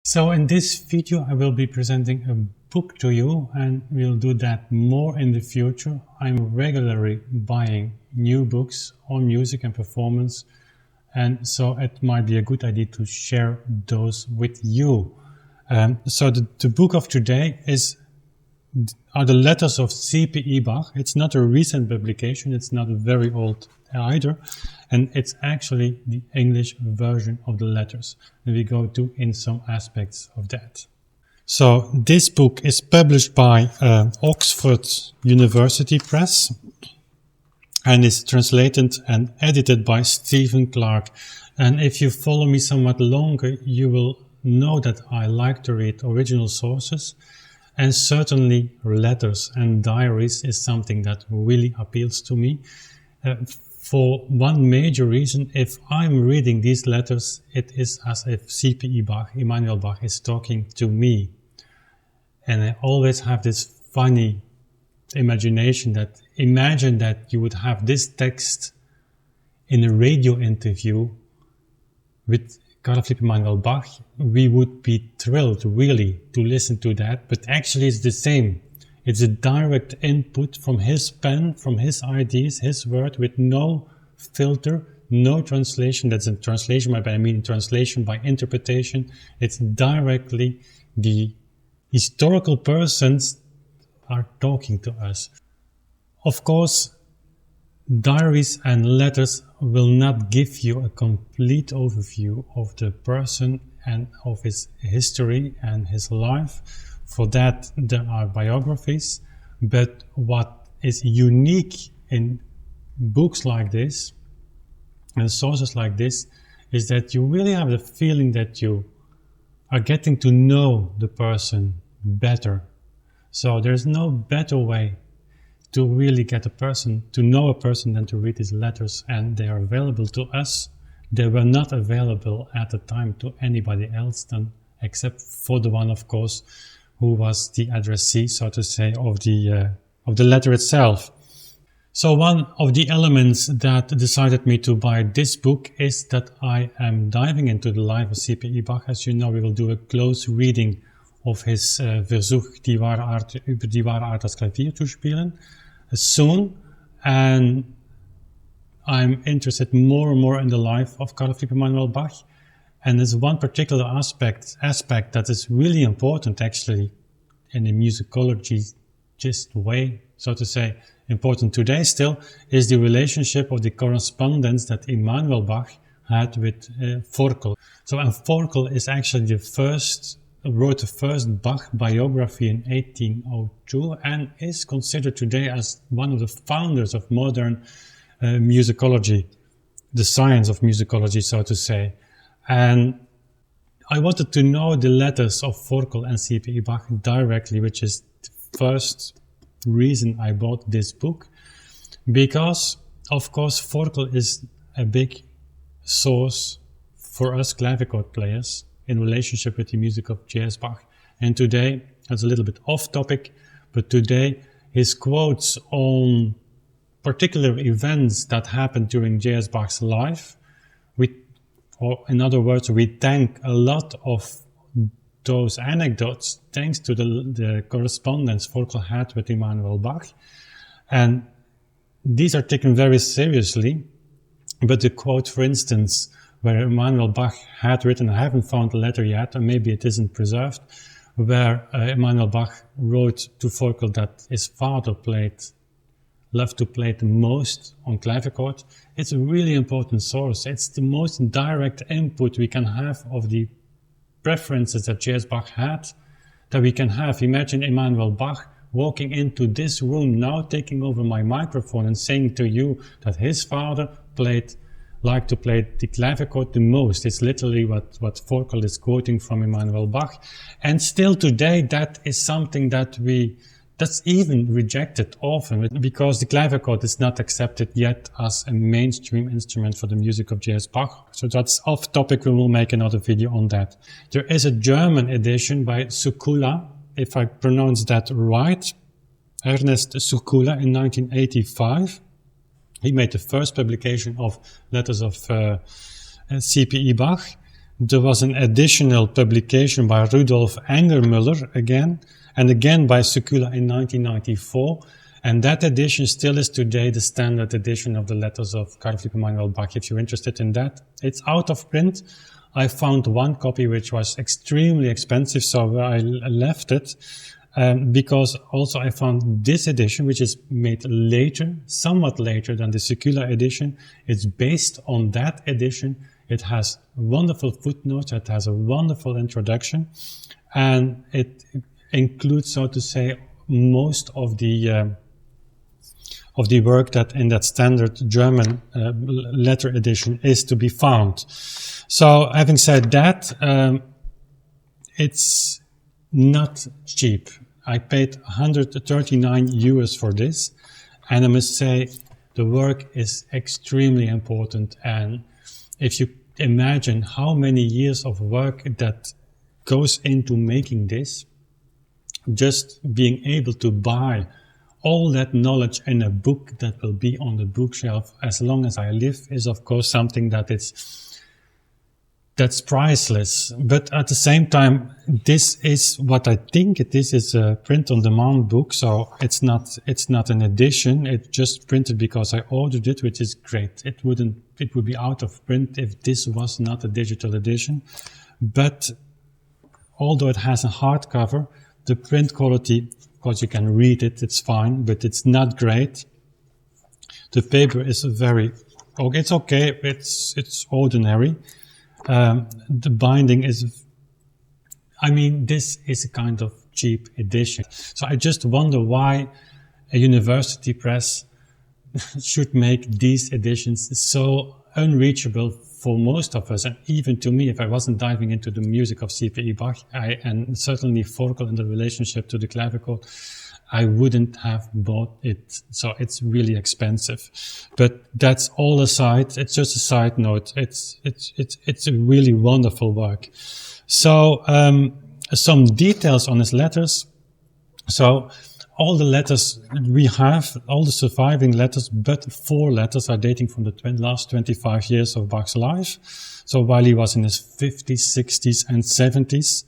So in this video I will be presenting a book to you, and we'll do that more in the future. I'm regularly buying new books on music and performance, and so it might be a good idea to share those with you. So the book of today are the letters of C.P.E.Bach. It's not a recent publication, it's not very old either, and it's actually the English version of the letters, and we go in some aspects of that. So this book is published by Oxford University Press and is translated and edited by Stephen Clark. And if you follow me somewhat longer, you will know that I like to read original sources, and certainly letters and diaries is something that really appeals to me. For one major reason, if I'm reading these letters, it is as if C.P.E.Bach, Emanuel Bach, is talking to me. And I always have this funny imagination that, imagine that you would have this text in a radio interview with Carl Philipp Emanuel Bach. We would be thrilled really to listen to that, but actually it's the same. It's a direct input from his pen, from his ideas, his word, with no filter, no translation. That's a translation by, I mean translation by interpretation. It's directly the historical persons are talking to us. Of course, diaries and letters will not give you a complete overview of the person and of his history and his life. For that, there are biographies, but what is unique in books like this and sources like this is that you really have the feeling that you are getting to know the person better. So there's no better way to really get a person, to know a person, than to read his letters, and they are available to us. They were not available at the time to anybody else than, except for the one, of course, who was the addressee, so to say, of the letter itself. So one of the elements that decided me to buy this book is that I am diving into the life of C.P.E.Bach. As you know, we will do a close reading of his Versuch, die wahre Art, über die wahre Art das Klavier zu spielen soon, and I'm interested more and more in the life of Carl Philipp Emanuel Bach. And there's one particular aspect that is really important, actually, in the musicology just way, so to say, important today still, is the relationship of the correspondence that Emanuel Bach had with Forkel. So, and Forkel is actually wrote the first Bach biography in 1802 and is considered today as one of the founders of modern musicology, the science of musicology, so to say. And I wanted to know the letters of Forkel and C.P.E.Bach directly, which is the first reason I bought this book, because of course Forkel is a big source for us clavichord players in relationship with the music of J.S.Bach. And today, that's a little bit off topic, but today his quotes on particular events that happened during J.S.Bach's life, or in other words, we thank a lot of those anecdotes thanks to the correspondence Forkel had with Emanuel Bach. And these are taken very seriously. But the quote, for instance, where Emanuel Bach had written, I haven't found the letter yet, and maybe it isn't preserved, where Emanuel Bach wrote to Forkel that his father loved to play the most on clavichord. It's a really important source. It's the most direct input we can have of the preferences that J.S.Bach had, that we can have. Imagine Emanuel Bach walking into this room now, taking over my microphone and saying to you that his father liked to play the clavichord the most. It's literally what Forkel is quoting from Emanuel Bach. And still today, that is something that's even rejected often, because the clavichord is not accepted yet as a mainstream instrument for the music of J.S.Bach. So that's off topic, we will make another video on that. There is a German edition by Sukula, if I pronounce that right, Ernest Sukula, in 1985. He made the first publication of letters of C.P.E.Bach. there was an additional publication by Rudolf Engermüller again, and again by Secula in 1994. And that edition still is today the standard edition of the letters of Carl Philipp Emanuel Bach. If you're interested in that, it's out of print. I found one copy which was extremely expensive, so I left it. Because also I found this edition, which is made later, somewhat later than the Secula edition. It's based on that edition. It has wonderful footnotes. It has a wonderful introduction, and it includes, so to say, most of the work that in that standard German letter edition is to be found. So, having said that, it's not cheap. I paid 139 euros for this, and I must say the work is extremely important. And if you imagine how many years of work that goes into making this, just being able to buy all that knowledge in a book that will be on the bookshelf as long as I live is of course something that's priceless. But at the same time, this is what I think it is. It's a print-on-demand book, so it's not an edition. It's just printed because I ordered it, which is great. It would be out of print if this was not a digital edition. But although it has a hardcover, the print quality, of course you can read it, it's fine, but it's not great. The paper is it's okay, it's ordinary. The binding is, this is a kind of cheap edition. So I just wonder why a university press should make these editions so unreachable for most of us, and even to me, if I wasn't diving into the music of C.P.E.Bach, and certainly Forkel in the relationship to the clavichord, I wouldn't have bought it. So it's really expensive. But that's all aside. It's just a side note. It's a really wonderful work. So, some details on his letters. So, all the letters we have, all the surviving letters, but 4 letters are dating from the last 25 years of Bach's life. So while he was in his 50s, 60s and 70s,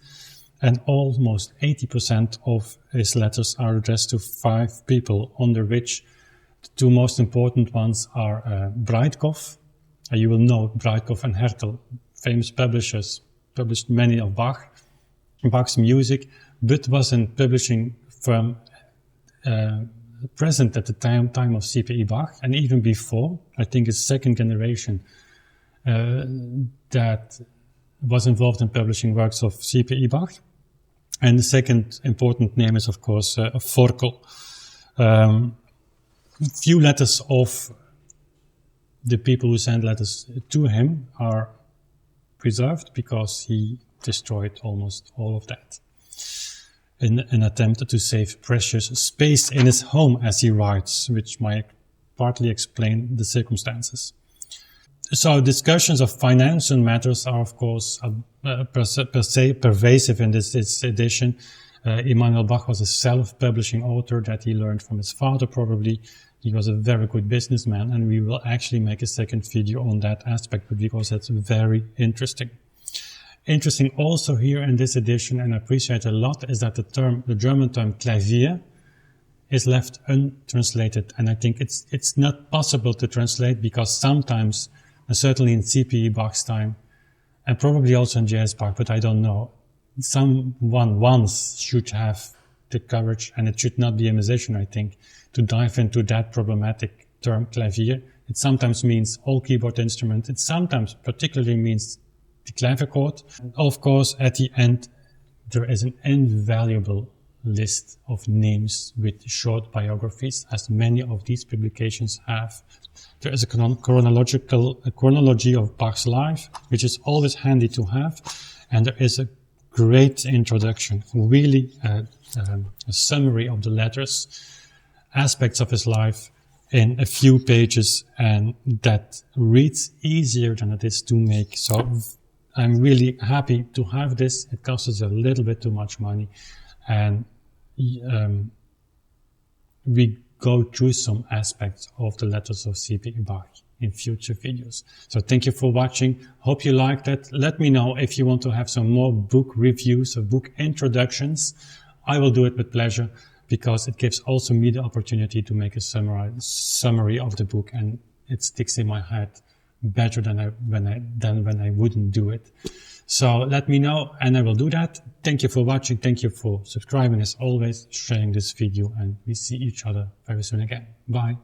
and almost 80% of his letters are addressed to 5 people, under which the 2 most important ones are Breitkopf. You will know Breitkopf and Hertel, famous publishers, published many of Bach's music, but was a publishing firm present at the time of C.P.E.Bach, and even before. I think it's second generation that was involved in publishing works of C.P.E.Bach. And the second important name is, of course, Forkel. Few letters of the people who sent letters to him are preserved because he destroyed almost all of that in an attempt to save precious space in his home, as he writes, which might partly explain the circumstances. So discussions of financial matters are, of course, per se pervasive in this edition. Emanuel Bach was a self-publishing author that he learned from his father, probably. He was a very good businessman, and we will actually make a second video on that aspect because that's very interesting. Interesting also here in this edition, and I appreciate a lot, is that the German term Klavier is left untranslated. And I think it's not possible to translate because sometimes, certainly in C.P.E.Bach's time, and probably also in J.S.Bach, but I don't know, someone once should have the courage, and it should not be a musician, I think, to dive into that problematic term Klavier. It sometimes means all keyboard instrument. It sometimes particularly means the clavichord. Of course, at the end, there is an invaluable list of names with short biographies, as many of these publications have. There is a chronology of Bach's life, which is always handy to have, and there is a great introduction, really a summary of the letters, aspects of his life in a few pages, and that reads easier than it is to make. So I'm really happy to have this. It costs us a little bit too much money, and we go through some aspects of the letters of C.P.E.Bach. in future videos. So thank you for watching. Hope you liked it. Let me know if you want to have some more book reviews or book introductions. I will do it with pleasure, because it gives also me the opportunity to make a summary of the book, and it sticks in my head better than when I wouldn't do it. So let me know and I will do that. Thank you for watching. Thank you for subscribing as always, sharing this video, and we see each other very soon again. Bye.